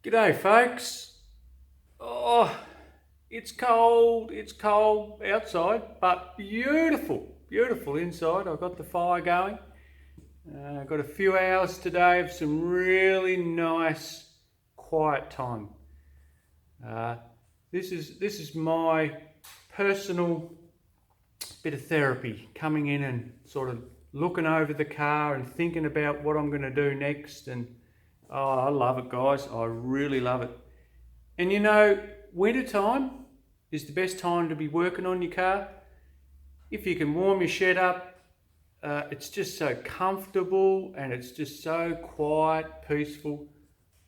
G'day folks. Oh, it's cold outside, but beautiful inside. I've got the fire going. I've got a few hours today of some really nice quiet time. This is my personal bit of therapy, coming in and sort of looking over the car and thinking about what I'm going to do next. And oh, I love it, guys. I really love it. And you know, winter time is the best time to be working on your car. If you can warm your shed up, it's just so comfortable and it's just so quiet, peaceful.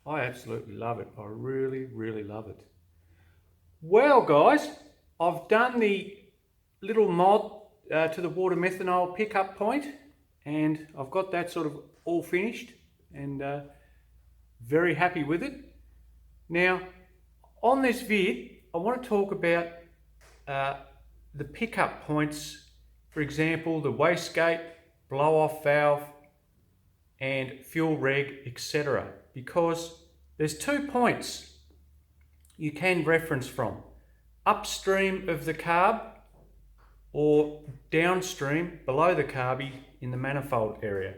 I absolutely love it. I really love it. Well, guys, I've done the little mod to the water methanol pickup point, and I've got that sort of all finished and very happy with it. Now, on this vid, I want to talk about the pickup points, for example, the wastegate, blow-off valve, and fuel reg, etc. Because there's 2 points you can reference from: upstream of the carb or downstream below the carby in the manifold area.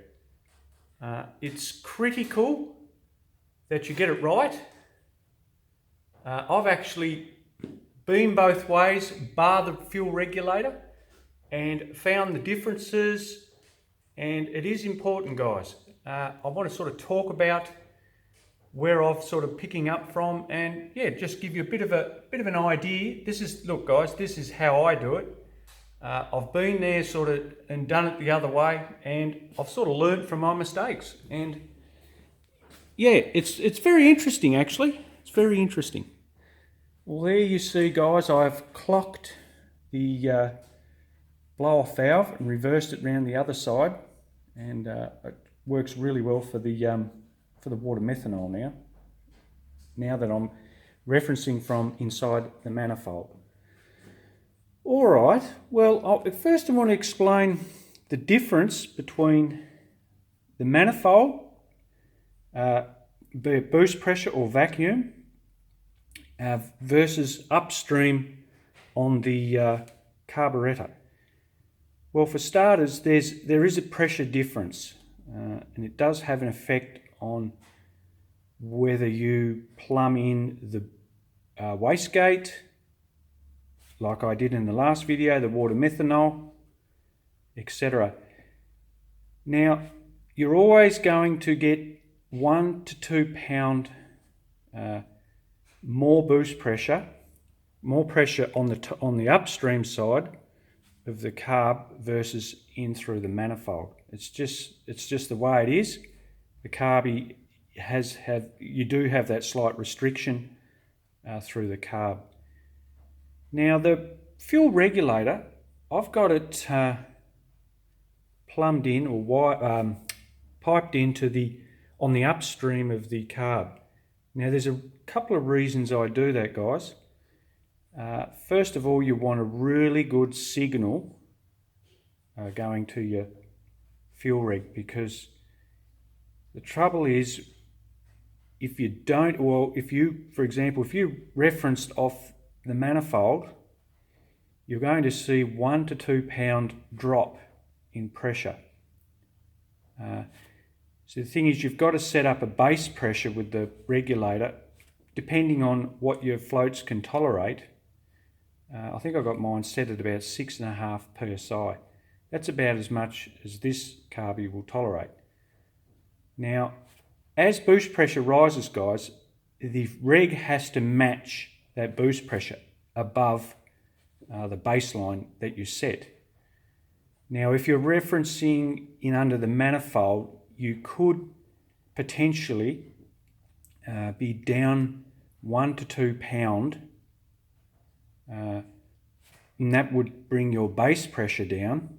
It's critical that you get it right. I've actually been both ways, bar the fuel regulator, and found the differences, and it is important, guys. I want to sort of talk about where I've sort of picking up from, and yeah, just give you a bit of an idea. Look guys, this is how I do it. I've been there sort of and done it the other way, and I've sort of learned from my mistakes. And yeah, it's very interesting actually. It's very interesting. Well, there you see, guys, I've clocked the blow-off valve and reversed it around the other side, and it works really well for the water methanol now that I'm referencing from inside the manifold. All right, well, first I want to explain the difference between the manifold, be it boost pressure or vacuum, versus upstream on the carburetor. Well, for starters, there is a pressure difference, and it does have an effect on whether you plumb in the wastegate, like I did in the last video, the water methanol, etc. Now, you're always going to get 1 to 2 pound more boost pressure, more pressure on the upstream side of the carb versus in through the manifold. It's just the way it is. The carby you do have that slight restriction through the carb. Now the fuel regulator, I've got it plumbed in or piped into on the upstream of the carb. Now there's a couple of reasons I do that, guys. First of all, you want a really good signal going to your fuel reg, because the trouble is, if you don't, well, for example, if you referenced off the manifold, you're going to see 1 to 2 pound drop in pressure. So the thing is, you've got to set up a base pressure with the regulator, depending on what your floats can tolerate. I think I've got mine set at about 6.5 psi. That's about as much as this carby will tolerate. Now, as boost pressure rises, guys, the reg has to match that boost pressure above the baseline that you set. Now, if you're referencing in under the manifold, you could potentially be down 1 to 2 pound, and that would bring your base pressure down.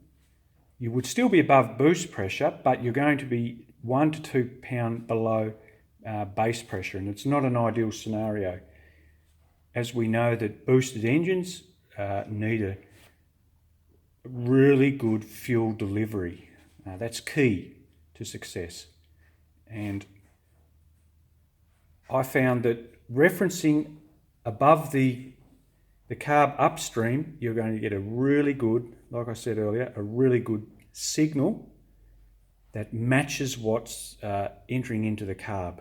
You would still be above boost pressure, but you're going to be 1 to 2 pound below base pressure, and it's not an ideal scenario, as we know that boosted engines need a really good fuel delivery. That's key to success. And I found that referencing above the carb upstream, you're going to get a really good, like I said earlier, a really good signal that matches what's entering into the carb.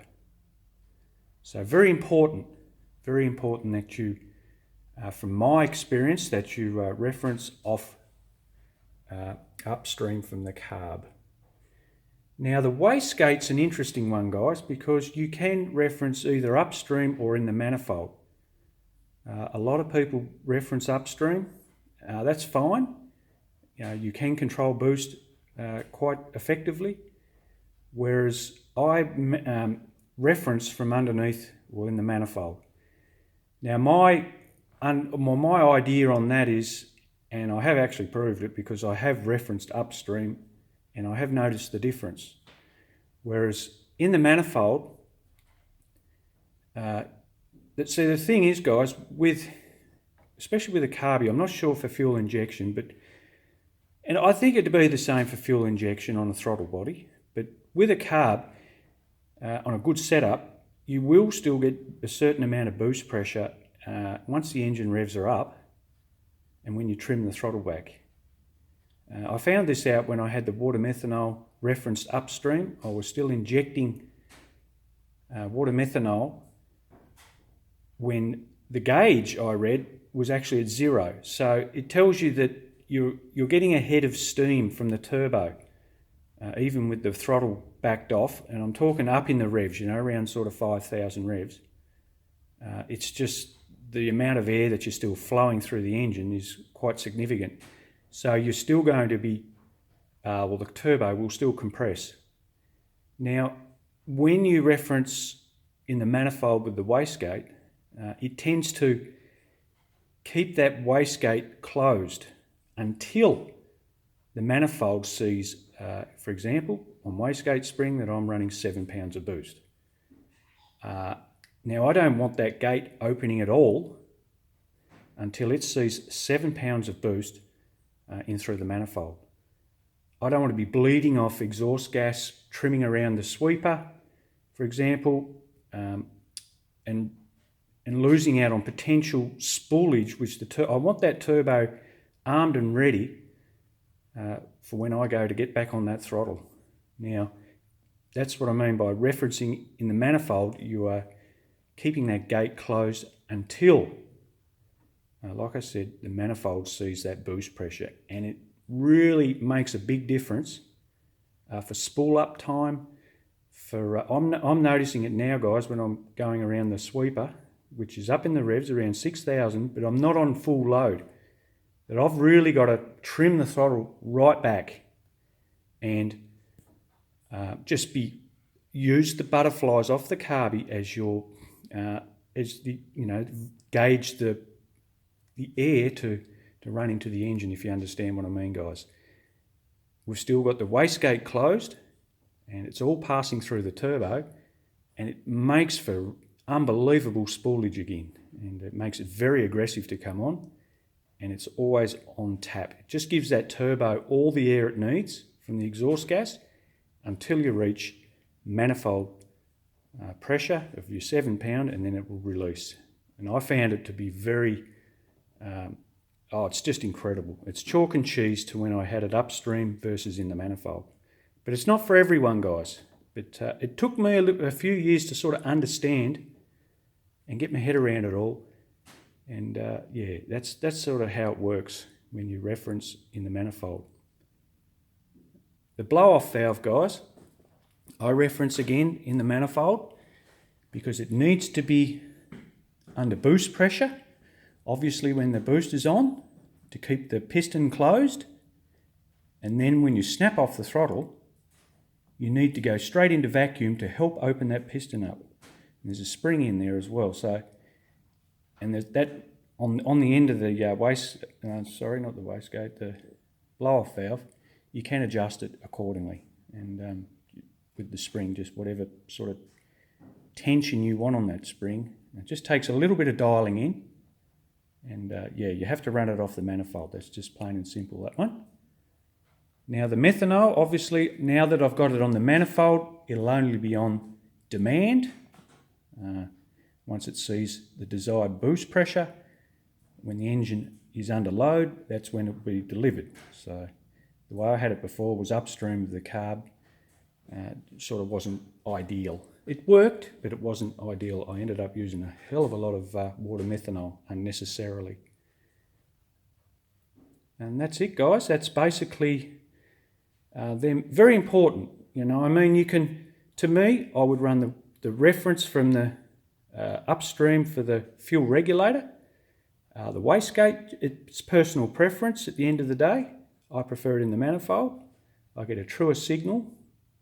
So very important that you, from my experience, that you reference off upstream from the carb. Now the wastegate's an interesting one, guys, because you can reference either upstream or in the manifold. A lot of people reference upstream. That's fine. You can control boost quite effectively, whereas I reference from underneath or in the manifold. Now my idea on that is, and I have actually proved it because I have referenced upstream and I have noticed the difference. Whereas in the manifold, see, the thing is, guys, especially with a carby, I'm not sure for fuel injection, and I think it'd be the same for fuel injection on a throttle body, but with a carb, on a good setup, you will still get a certain amount of boost pressure once the engine revs are up and when you trim the throttle back. I found this out when I had the water methanol referenced upstream. I was still injecting water methanol when the gauge I read was actually at 0. So it tells you that you're getting a head of steam from the turbo, even with the throttle backed off. And I'm talking up in the revs, around sort of 5,000 revs. It's just the amount of air that you're still flowing through the engine is quite significant. So you're still going to be, the turbo will still compress. Now, when you reference in the manifold with the wastegate, it tends to keep that wastegate closed until the manifold sees, for example, on wastegate spring that I'm running 7 pounds of boost. Now I don't want that gate opening at all until it sees 7 pounds of boost in through the manifold. I don't want to be bleeding off exhaust gas, trimming around the sweeper, for example, and losing out on potential spoolage, which I want that turbo armed and ready for when I go to get back on that throttle. Now, that's what I mean by referencing in the manifold. You are keeping that gate closed until, like I said, the manifold sees that boost pressure, and it really makes a big difference for spool up time. I'm noticing it now, guys, when I'm going around the sweeper, which is up in the revs around 6,000, but I'm not on full load, that I've really got to trim the throttle right back and use the butterflies off the carby as your gauge the air to run into the engine, if you understand what I mean, guys. We've still got the wastegate closed and it's all passing through the turbo, and it makes for unbelievable spoolage again, and it makes it very aggressive to come on, and it's always on tap. It just gives that turbo all the air it needs from the exhaust gas until you reach manifold pressure of your 7 pound, and then it will release. And I found it to be very, it's just incredible. It's chalk and cheese to when I had it upstream versus in the manifold. But it's not for everyone, guys. But it took me a few years to sort of understand and get my head around it all. And that's sort of how it works when you reference in the manifold. The blow-off valve, guys, I reference again in the manifold because it needs to be under boost pressure, obviously when the boost is on, to keep the piston closed. And then when you snap off the throttle, you need to go straight into vacuum to help open that piston up. And there's a spring in there as well. So, and there's that on the end of the the blow-off valve, you can adjust it accordingly. And with the spring, just whatever sort of tension you want on that spring. It just takes a little bit of dialing in. And you have to run it off the manifold. That's just plain and simple, that one. Now the methanol, obviously, now that I've got it on the manifold, it'll only be on demand. Once it sees the desired boost pressure, when the engine is under load, that's when it will be delivered. So the way I had it before was upstream of the carb. Sort of wasn't ideal. It worked, but it wasn't ideal. I ended up using a hell of a lot of water methanol unnecessarily. And that's it, guys. That's basically them. Very important, you know. I mean, you can, to me, I would run the reference from the upstream for the fuel regulator. The wastegate, it's personal preference at the end of the day. I prefer it in the manifold. I get a truer signal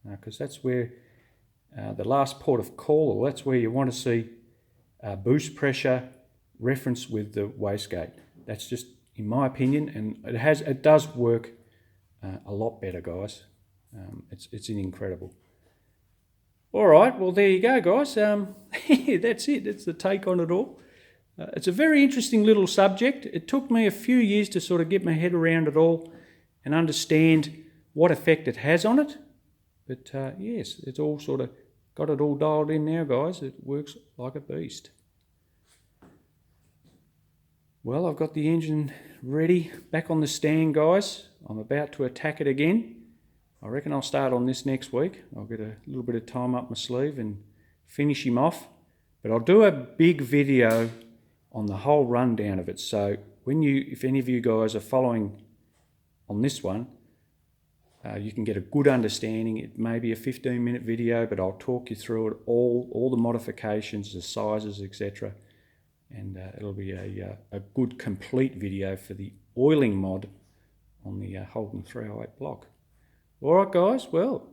because that's where the last port of call, or that's where you want to see boost pressure reference with the wastegate. That's just in my opinion, and it does work a lot better, guys. It's incredible. All right, well there you go, guys. That's it. That's the take on it all. It's a very interesting little subject. It took me a few years to sort of get my head around it all and understand what effect it has on it. But yes, it's all sort of got it all dialed in now, guys. It works like a beast. Well, I've got the engine ready, back on the stand, guys. I'm about to attack it again. I reckon I'll start on this next week. I'll get a little bit of time up my sleeve and finish him off. But I'll do a big video on the whole rundown of it. So if any of you guys are following on this one, you can get a good understanding. It may be a 15-minute video, but I'll talk you through it all the modifications, the sizes, etc. And it'll be a good complete video for the oiling mod on the Holden 308 block. All right, guys. Well,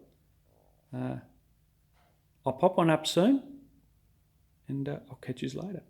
I'll pop one up soon, and I'll catch you later.